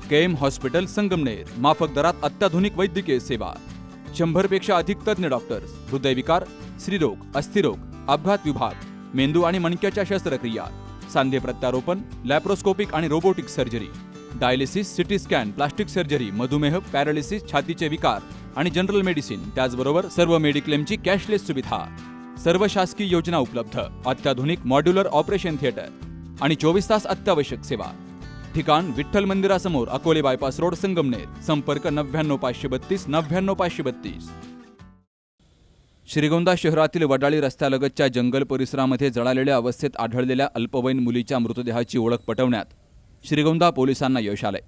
KM hospital Sangamner, माफक दरात अत्याधुनिक वैद्यकीय सेवा, 100 पेक्षा अधिक तज्ञ डॉक्टर्स, हृदयविकार, स्त्रीरोग, अस्थिरोग, अपघात विभाग, मेंदू आणि मणक्याच्या शस्त्रक्रिया, सांधे प्रत्यारोपण, लॅप्रोस्कोपिक आणि robotic surgery, dialysis, CT scan, plastic surgery, मधुमेह, पॅरालिसिस, छातीचे विकार आणि जनरल मेडिसिन, त्याचबरोबर सर्व मेडिक्लेमची कॅशलेस सुविधा, सर्व शासकीय योजना उपलब्ध, अत्याधुनिक मॉड्युलर ऑपरेशन थिएटर आणि 24 तास अत्यावश्यक सेवा. ठिकाण विठ्ठल मंदिरासमोर, अकोले बायपास रोड, संगमनेर. संपर्क 99532 99532. श्रीगोंदा शहरातील वडाळी रस्त्यालगतच्या जंगल परिसरामध्ये जळालेल्या अवस्थेत आढळलेल्या अल्पवयीन मुलीच्या मृतदेहाची ओळख पटवण्यात श्रीगोंदा पोलिसांना यश आलंय.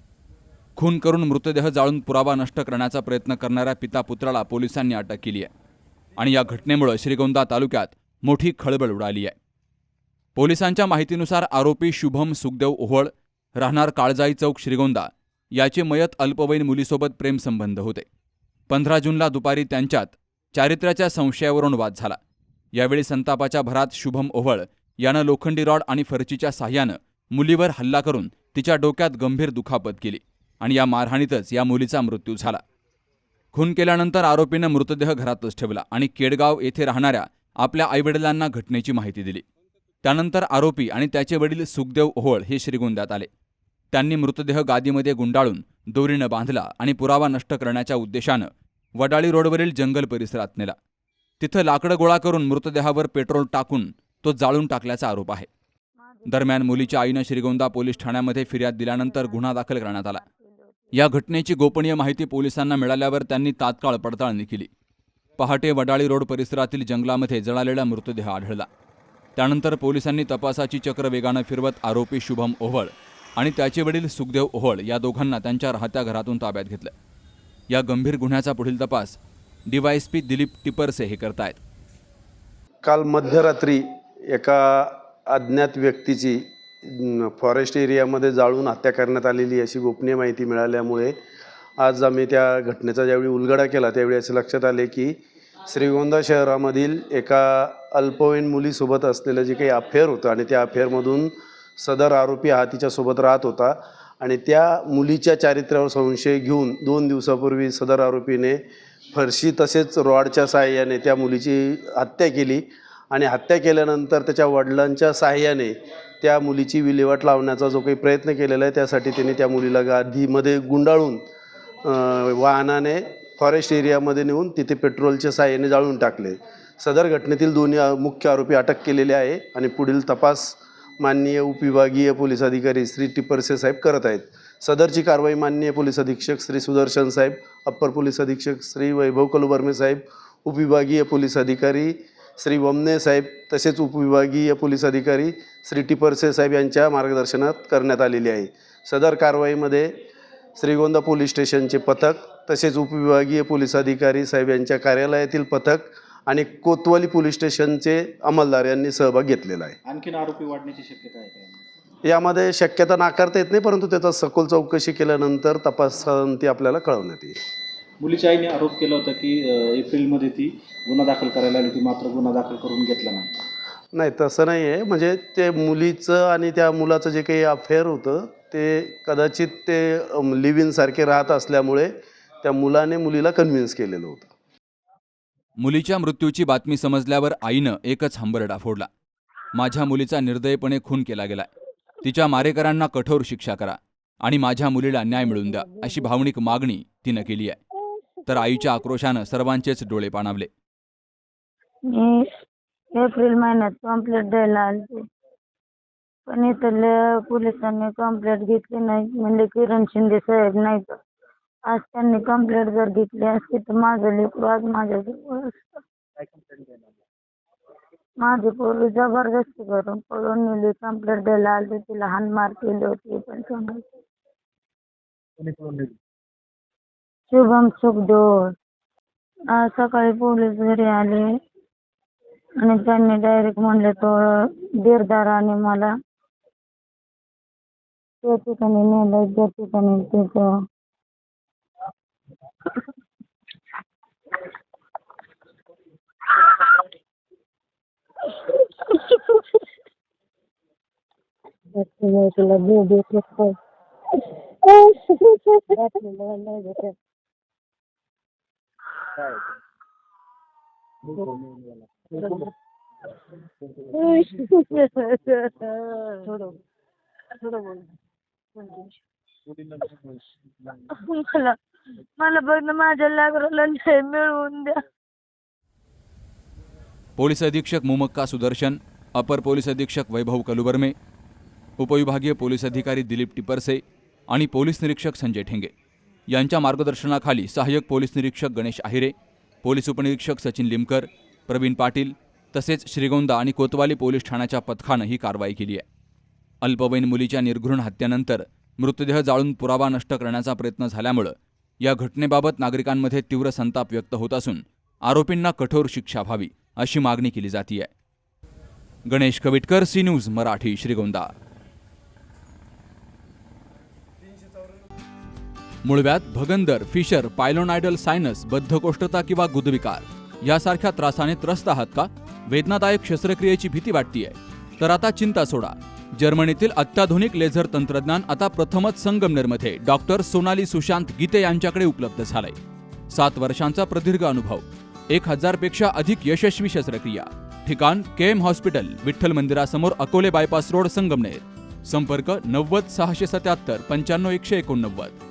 खून करून मृतदेह जाळून पुरावा नष्ट करण्याचा प्रयत्न करणाऱ्या पिता पुत्राला पोलिसांनी अटक केली आहे आणि या घटनेमुळे श्रीगोंदा तालुक्यात मोठी खळबळ उडाली आहे. पोलिसांच्या माहितीनुसार आरोपी शुभम सुखदेव ओहळ, राहणार काळजाई चौक, श्रीगोंदा, याचे मयत अल्पवयीन मुलीसोबत प्रेमसंबंध होते. 15 जूनला दुपारी त्यांच्यात चारित्र्याच्या संशयावरून वाद झाला. यावेळी संतापाच्या भरात शुभम ओहळ यानं लोखंडी रॉड आणि फरचीच्या साह्यानं मुलीवर हल्ला करून तिच्या डोक्यात गंभीर दुखापत केली आणि या मारहाणीतच या मुलीचा मृत्यू झाला. खून केल्यानंतर आरोपीनं मृतदेह घरातच ठेवला आणि केडगाव येथे राहणाऱ्या आपल्या आईवडिलांना घटनेची माहिती दिली. त्यानंतर आरोपी आणि त्याचे वडील सुखदेव ओहळ हे श्रीगोंद्यात आले. त्यांनी मृतदेह गादीमध्ये गुंडाळून दोरीनं बांधला आणि पुरावा नष्ट करण्याच्या उद्देशानं वडाळी रोडवरील जंगल परिसरात नेला. तिथं लाकडं गोळा करून मृतदेहावर पेट्रोल टाकून तो जाळून टाकल्याचा आरोप आहे. दरम्यान मुलीच्या आईनं श्रीगोंदा पोलीस ठाण्यामध्ये फिर्याद दिल्यानंतर गुन्हा दाखल करण्यात आला. या घटनेची गोपनीय माहिती पोलिसांना मिळाल्यावर त्यांनी तात्काळ पडताळणी केली. पहाटे वडाळी रोड परिसरातील जंगलामध्ये जळालेला मृतदेह आढळला. त्यानंतर पोलिसांनी तपासाची चक्र वेगानं फिरवत आरोपी शुभम ओहळ आणि त्याचे वडील सुखदेव ओहळ या दोघांना त्यांच्या राहत्या घरातून ताब्यात घेतलं. या गंभीर गुन्ह्याचा पुढील तपास DYSP दिलीप टिपरसे हे करतायत. काल मध्यरात्री एका अज्ञात व्यक्तीची फॉरेस्ट एरियामध्ये जाळून हत्या करण्यात आलेली अशी गोपनीय माहिती मिळाल्यामुळे आज आम्ही त्या घटनेचा ज्यावेळी उलगडा केला त्यावेळी असे लक्षात आले की श्रीगोंदा शहरामधील एका अल्पवयीन मुलीसोबत असलेलं जे काही अफेअर होतं आणि त्या अफेअरमधून सदर आरोपी हा तिच्यासोबत राहत होता आणि त्या मुलीच्या चारित्र्यावर संशय घेऊन 2 दिवसापूर्वी सदर आरोपीने फरशी तसेच रॉडच्या साहाय्याने त्या मुलीची हत्या केली आणि हत्या केल्यानंतर त्याच्या वडिलांच्या साहाय्याने त्या मुलीची विल्हेवाट लावण्याचा जो काही प्रयत्न केलेला आहे त्यासाठी त्यांनी त्या मुलीला गादीमध्ये गुंडाळून वाहनाने फॉरेस्ट एरियामध्ये नेऊन तिथे पेट्रोलच्या साहाय्याने जाळून टाकले. सदर घटनेतील दोन्ही मुख्य आरोपी अटक केलेले आहे आणि पुढील तपास माननीय उपविभागीय पोलीस अधिकारी श्री टिपरसे साहेब करत आहेत. सदरची कारवाई माननीय पोलीस अधीक्षक श्री सुदर्शन साहेब, अप्पर पोलीस अधीक्षक श्री वैभव कलुबर्मे साहेब, उपविभागीय पोलीस अधिकारी श्री वमने साहेब तसेच उपविभागीय पोलीस अधिकारी श्री टिपरसे साहेब यांच्या मार्गदर्शनात करण्यात आलेली आहे. सदर कारवाईमध्ये श्रीगोंदा पोलीस स्टेशनचे पथक तसेच उपविभागीय पोलीस अधिकारी साहेब यांच्या कार्यालयातील पथक आणि कोतवाली पोलीस स्टेशनचे अंमलदार यांनी सहभाग घेतलेला आहे. आणखीन आरोपी वाढण्याची शक्यता आहे का? यामध्ये शक्यता नाकारता येत नाही, परंतु त्याचा सखोल चौकशी केल्यानंतर तपासांती आपल्याला कळवण्यात येईल. मुलीच्या आईने आरोप केला होता की एप्रिलमध्ये ती गुन्हा दाखल करायला आली होती, मात्र गुन्हा दाखल करून घेतला नाही. नाही, तसं नाही आहे. म्हणजे ते मुलीचं आणि त्या मुलाचं जे काही अफेअर होतं ते कदाचित ते लिव्ह इन सारखे राहत असल्यामुळे त्या मुलाने मुलीला कन्व्हिन्स केलेलं होतं. मुलीच्या मृत्यूची बातमी समजल्यावर आईनं एकच हंबरडा फोडला. माझ्या मुलीचा निर्दयपणे खून केला गेलाय. तिच्या मारेकरांना कठोर शिक्षा करा आणि माझ्या मुलीला न्याय मिळवून द्या, अशी भावनिक मागणी तिनं केली आहे. तर आईच्या आक्रोशानं सर्वांचेच डोळे पाणावले. एप्रिल महिन्यात कंप्लेंट द्यायला आली, पण इथल्या पोलिसांनी कंप्लेंट घेतली नाही. म्हणजे किरण शिंदे साहेब नाही तर आज त्यांनी कंप्लेंट जर घेतली असती तर माझं लेकरू आज माझ्याजवळ असतं. माझी पोरगी जबरदस्ती करून पळून नेली. कंप्लेंट द्यायला आली, तिला हाणमार केली होती. पण सांगायचं शुभम सुखदेव. आज सकाळी पोलीस घरी आले आणि त्यांनी डायरेक्ट म्हणले तो बिरदाराने मला त्या ठिकाणी नेलं, त्या ठिकाणी तिथं तुला मला मला फक्त माझ्या लेकराला न्याय मिळवून द्या. पोलीस अधीक्षक मुमक्का सुदर्शन, अपर पोलीस अधीक्षक वैभव कलुबर्मे, उपविभागीय पोलीस अधिकारी दिलीप टिपरसे आणि पोलीस निरीक्षक संजय ठेंगे यांच्या मार्गदर्शनाखाली सहाय्यक पोलीस निरीक्षक गणेश आहिरे, पोलीस उपनिरीक्षक सचिन लिमकर, प्रवीण पाटील तसेच श्रीगोंदा आणि कोतवाली पोलीस ठाण्याच्या पथकानं ही कारवाई केली आहे. अल्पवयीन मुलीच्या निर्घृण हत्येनंतर मृतदेह जाळून पुरावा नष्ट करण्याचा प्रयत्न झाल्यामुळे या घटनेबाबत नागरिकांमध्ये तीव्र संताप व्यक्त होत असून आरोपींना कठोर शिक्षा व्हावी अशी मागणी केली जाते आहे. Ganesh Kavitkar, C news Marathi, Shrigonda. मुळव्याध, भगंदर, फिशर, पायलोनायडल सायनस, बद्धकोष्ठता किंवा गुदविकार यासारख्या त्रासाने त्रस्त आहात का? वेदनादायक शस्त्रक्रियेची भीती वाटतेय? तर आता चिंता सोडा. जर्मनीतील अत्याधुनिक लेझर तंत्रज्ञान आता प्रथमच संगमनेरमध्ये डॉक्टर सोनाली सुशांत गीते यांच्याकडे उपलब्ध झालंय. 7 वर्षांचा प्रदीर्घ अनुभव, 1000 पेक्षा अधिक यशस्वी शस्त्रक्रिया. ठिकाण केएम हॉस्पिटल, विठ्ठल मंदिरासमोर, अकोले बायपास रोड, संगमनेर. संपर्क 90 677 95 189.